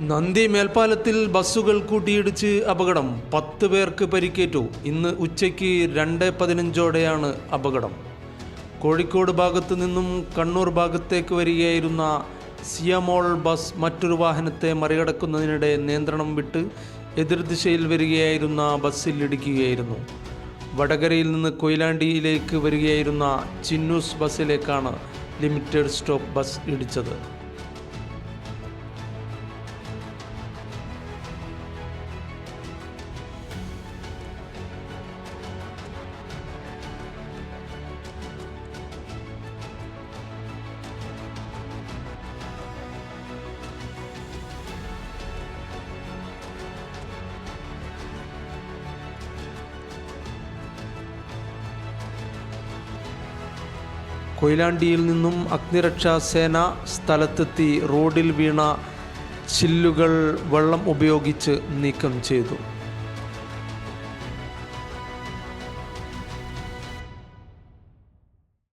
നന്ദി മേൽപ്പാലത്തിൽ ബസ്സുകൾ കൂട്ടിയിടിച്ച് അപകടം, 10 പേർക്ക് പരിക്കേറ്റു. ഇന്ന് ഉച്ചയ്ക്ക് 2:15 അപകടം. കോഴിക്കോട് ഭാഗത്തു നിന്നും കണ്ണൂർ ഭാഗത്തേക്ക് വരികയായിരുന്ന സിയമോൾ ബസ് മറ്റൊരു വാഹനത്തെ മറികടക്കുന്നതിനിടെ നിയന്ത്രണം വിട്ട് എതിർദിശയിൽ വരികയായിരുന്ന ബസ്സിൽ ഇടിക്കുകയായിരുന്നു. വടകരയിൽ നിന്ന് കൊയിലാണ്ടിയിലേക്ക് വരികയായിരുന്ന ചിന്നൂസ് ബസ്സിലേക്കാണ് ലിമിറ്റഡ് സ്റ്റോപ്പ് ബസ് ഇടിച്ചത്. കൊയിലാണ്ടിയിൽ നിന്നും അഗ്നിരക്ഷാ സേന സ്ഥലത്തെത്തി റോഡിൽ വീണ ചില്ലുകൾ വെള്ളം ഉപയോഗിച്ച് നീക്കം ചെയ്തു.